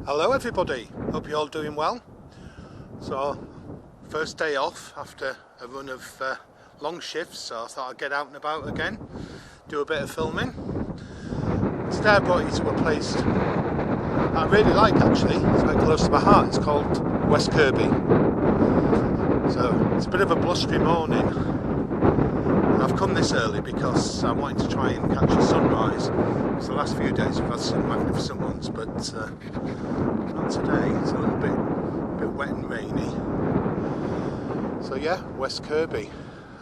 Hello everybody, hope you're all doing well. So, first day off after a run of long shifts, so I thought I'd get out and about again, do a bit of filming. Today I brought you to a place I really like actually, it's quite close to my heart. It's called West Kirby. So it's a bit of a blustery morning. I've come this early because I wanted to try and catch a sunrise. So the last few days we've had some magnificent ones, but not today. It's a little bit wet and rainy. So yeah, West Kirby,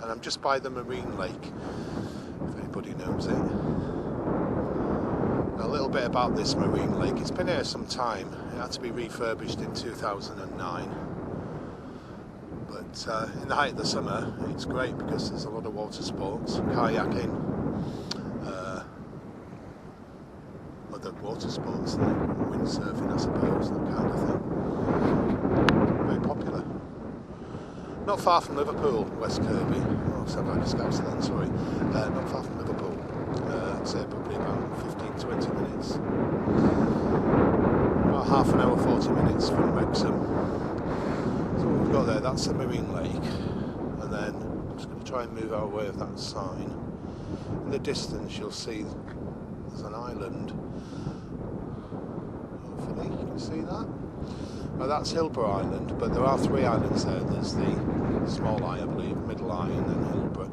and I'm just by the marine lake, if anybody knows it. A little bit about this marine lake. It's been here some time. It had to be refurbished in 2009. But in the height of the summer, it's great because there's a lot of water sports, kayaking, other water sports like windsurfing, I suppose, that kind of thing. Very popular. Not far from Liverpool, West Kirby. Oh, so I just got then, sorry. Not far from Liverpool. I'd say probably about 15-20 minutes. About half an hour, 40 minutes from Wrexham. So what we've got there, that's the marine lake, and then I'm just going to try and move our way of that sign. In the distance you'll see there's an island. Hopefully you can see that. Well, that's Hilborough Island, but there are three islands there. There's the small eye, I believe, middle eye, and then Hilborough.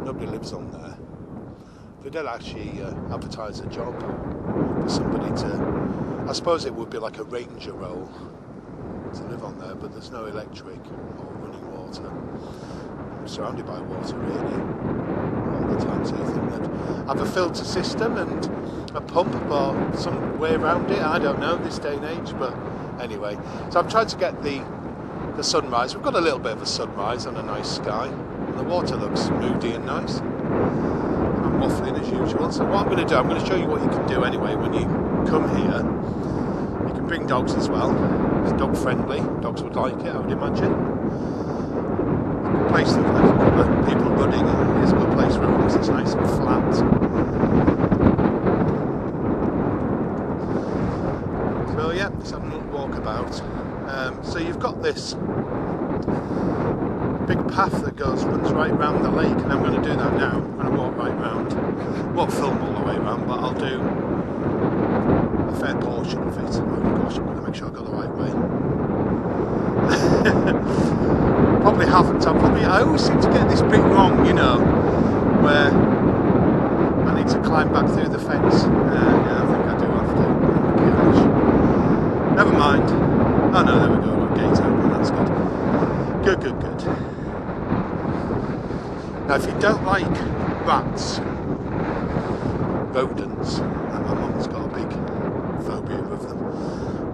Nobody lives on there. They did actually advertise a job for somebody to, I suppose it would be like a ranger role to live on there, but there's no electric or running water. I'm surrounded by water really all the time, so you think they'd have a filter system and a pump or some way around it. I don't know this day and age, but anyway. So I'm trying to get the sunrise. We've got a little bit of a sunrise on a nice sky, and the water looks moody and nice. I'm waffling as usual, so what I'm going to do, I'm going to show you what you can do anyway when you come here. You can bring dogs as well. It's dog friendly, dogs would like it, I would imagine. Place for a couple of people running, it's a good place for everyone because it's nice and flat. So yeah, let's have a little walk about. So you've got this big path that runs right round the lake, and I'm going to do that now. I'm going to walk right round. Won't film all the way round, but I'll do a fair portion of it. Oh gosh, I'm going to make sure I go the right way. Probably haven't. I always seem to get this bit wrong, you know, where I need to climb back through the fence. Yeah, I think I do have to. Oh, gosh. Never mind. Oh no, there we go. Gate open. That's good. Good. Now, if you don't like rats, rodents, and my mum's got a big phobia of them.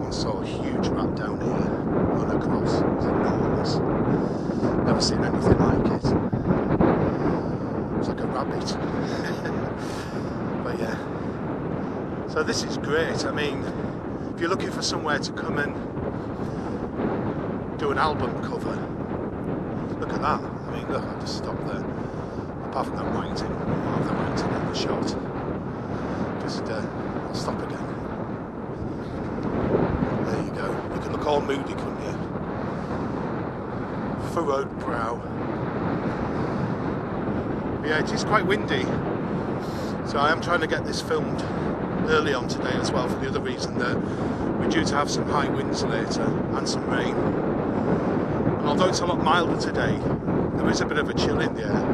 Once saw a huge rat down here run across. It was enormous. Never seen anything like it. It was like a rabbit. But yeah. So this is great. I mean, if you're looking for somewhere to come and do an album cover, look at that. I mean, look, I just stopped there. Apart from that writing, I have the writing in the shot. Just, I'll stop again. There you go. You can look all moody, couldn't you? Furrowed brow. But yeah, it is quite windy. So I am trying to get this filmed early on today as well, for the other reason that we're due to have some high winds later and some rain. And although it's a lot milder today, there is a bit of a chill in the air.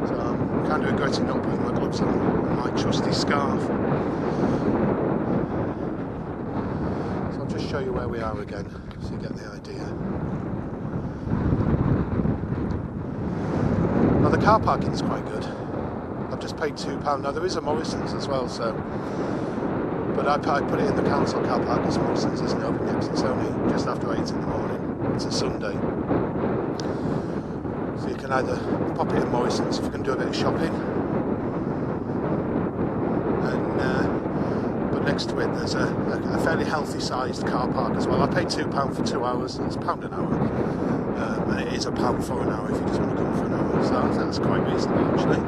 So I'm kind of regretting not putting my gloves on and my trusty scarf. So I'll just show you where we are again, so you get the idea. Now the car parking is quite good. I've just paid £2. Now there is a Morrison's as well, so, but I put it in the council car park because Morrison's isn't open yet, 'cause it's only just after 8 in the morning. It's a Sunday. So you can either pop it in Morrison's if you can do a bit of shopping, and but next to it there's a fairly healthy sized car park as well. I paid £2 for 2 hours, it's £1 an hour, and it is £1 for an hour if you just want to come for an hour, so I think that's quite reasonable actually.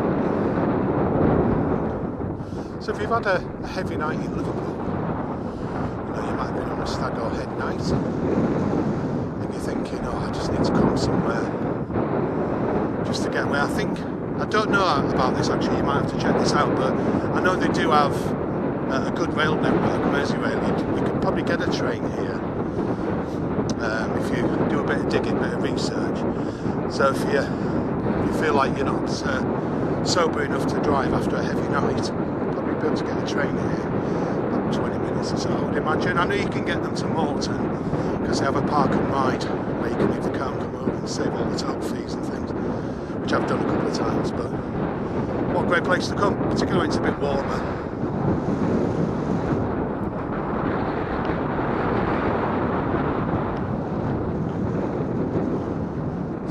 So if you've had a heavy night in Liverpool, you know, you might have been on a night. And you're thinking, oh, I just need to come somewhere just to get away. I don't know about this actually, you might have to check this out, but I know they do have a good rail network, Merseyrail. You could probably get a train here if you do a bit of digging, a bit of research. So if you feel like you're not sober enough to drive after a heavy night, you'll probably be able to get a train here, about 20 minutes or so, I would imagine. I know you can get them to Morton, because they have a park and ride where you can leave the car and come over and save all the toll fees and things, which I've done a couple of times. But what a great place to come, particularly when it's a bit warmer.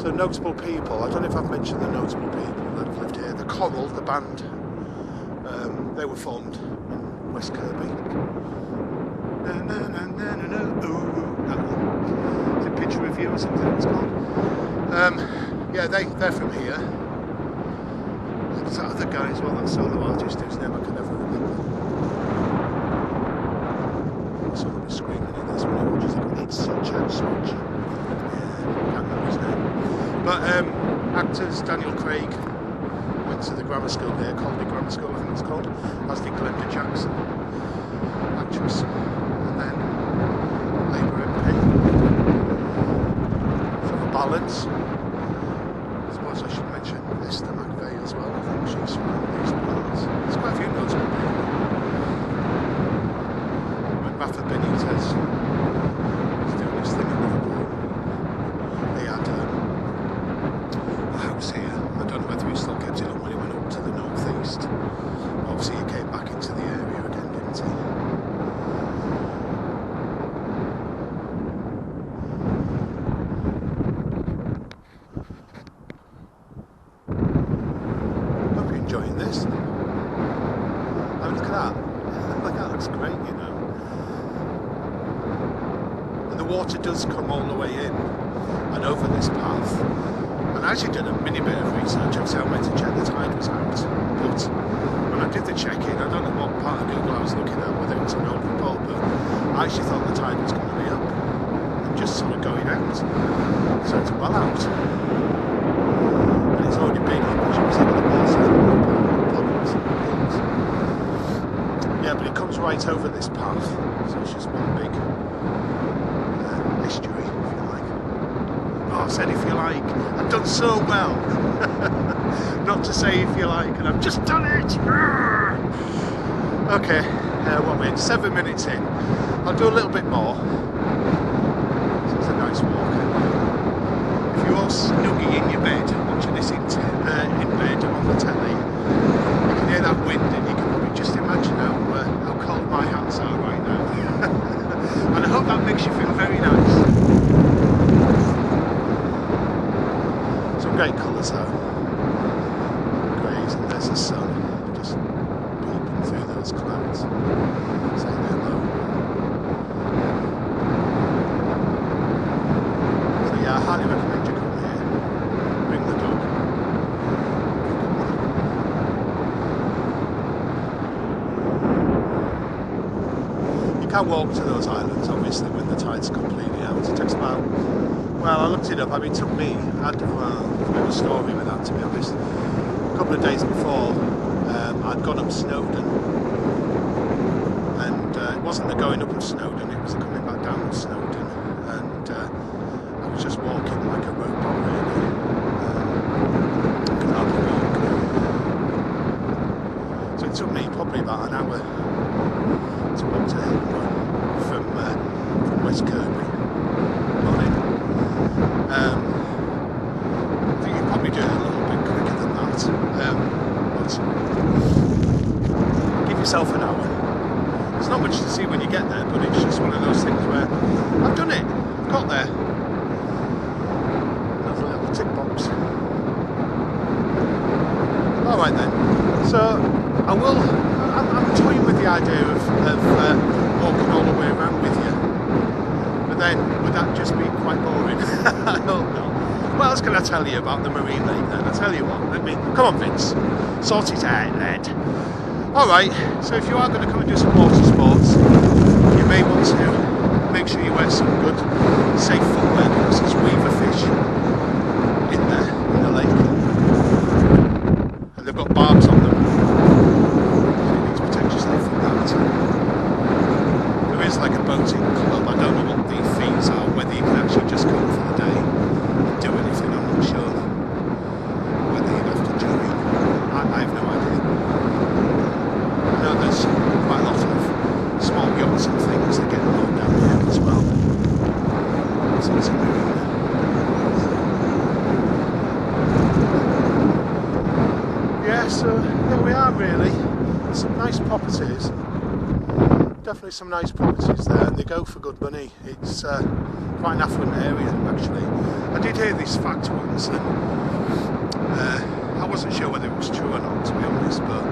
So notable people, I don't know if I've mentioned the notable people that have lived here. The Coral, the band, they were formed in West Kirby. Na, na, na, na, na, na, ooh, that one. Is it Picture Review or something it's called? Yeah, they're from here. There's that other guy as well, that solo artist whose name I can never remember. Someone was screaming at this when I watched it. It's such and such. Yeah, I can't remember his name. But actors, Daniel Craig went to the grammar school here, Colby Grammar School I think it's called, as did Glenda Jackson, actress, and then Labour MP. For the balance, I suppose I should mention Esther McVeigh as well. I think she's from these parts. There's quite a few notable people. When Rafa Benitez was doing this thing in Liverpool, they had a house here. I don't know whether he still kept it on when he went up to the northeast. Obviously he came back into the area again, didn't he? Hope you're enjoying this. I mean, look at that. That looks great, you know. And the water does come all the way in and over this path. And I actually did a mini bit of research. Obviously I went to check the tide was out, but when I did the check-in, I don't know what part of Google I was looking at, whether it was an old report, but I actually thought the tide was going to be up and just sort of going out. So it's well out. And it's already been up, as you can see with the water. Yeah, but it comes right over this path, so it's just one big estuary, if you like. Oh, I said if you like. I've done so well not to say if you like, and I've just done it. Okay, what we're in 7 minutes in. I'll do a little bit more. It's a nice walk. If you're all snuggy in your bed watching this in bed on the telly, you can hear that wind, and you can probably just imagine how cold my hands are right now. And I hope that makes you feel very nice. Some great colours though. Greys, and there's the sun just peeping through those clouds, saying hello. So yeah, I highly recommend you come here. Bring the dog. You can walk to those islands, obviously, when the tide's completely out. It takes about, well, I looked it up. I mean, it took me, I had a bit of a story with that, to be honest. A couple of days before, I'd gone up Snowdon, and it wasn't the going up of Snowdon, it was the coming back down of Snowdon, and I was just walking like a robot, really. I could hardly walk. So it took me probably about an hour to walk to Hilton from West Kirby. Morning. I think you probably do it a little bit quicker than that. But give yourself an hour. There's not much to see when you get there, but it's just one of those things where I've done it. I've got there. Another little tick box. Alright then. So I'm toying with the idea of walking all the way around with you. But then, would that just be quite boring? I hope not. What else can I tell you about the Marine Lake then? I'll tell you what, come on Vince, sort it out lad. Alright, so if you are going to come and do some water sports, you may want to make sure you wear some it's like a boating club. I don't know what the fees are, whether you can actually just come for the day and do anything, I'm not sure. Whether you'd have to join. I have no idea. I know there's quite a lot of small yachts and things that get loaded down here as well. So it's a marina. Yeah, so there we are really. Some nice properties. Definitely some nice properties there, and they go for good money. It's quite an affluent area actually. I did hear this fact once, and I wasn't sure whether it was true or not, to be honest, but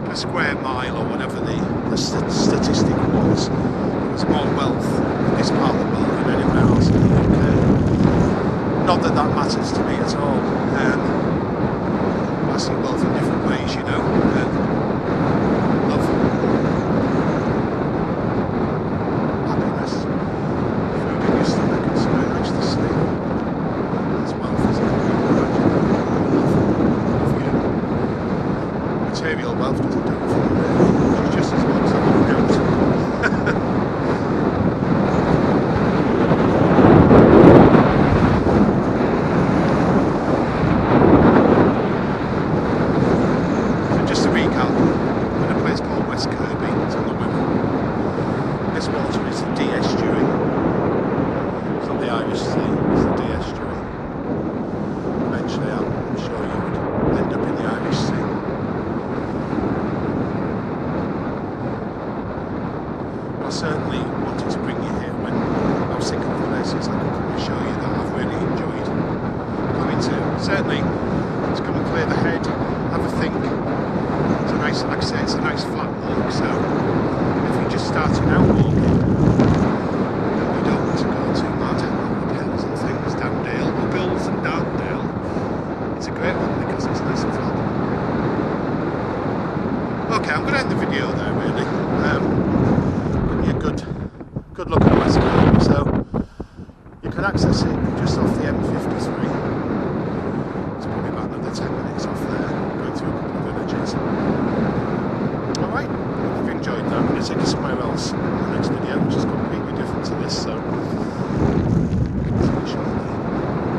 per square mile or whatever the statistic was, there was more wealth in this part of the world than anywhere else in the UK. Not that that matters to me at all. I see wealth in different ways, you know. Love, happiness, food in your stomach, it's very nice to see. That's wealth, isn't it? Love you. Material wealth doesn't do it for me, really. It's just as well as I look out. This water is the estuary. It's not the Irish Sea, it's the estuary. Eventually I'm sure you would end up in the Irish Sea. I certainly wanted to bring you here when I was thinking of places I could come and show you that I've really enjoyed coming to. Certainly to come and clear the head, have a think. It's a nice, like I say, it's a nice flat walk, so just starting out walking, you don't want to go too mad on the hills and things, Downdale, the Bills and Downdale. It's a great one because it's nice and flat. Okay, I'm going to end the video there really. Give you a good look at the West Coast. So you can access it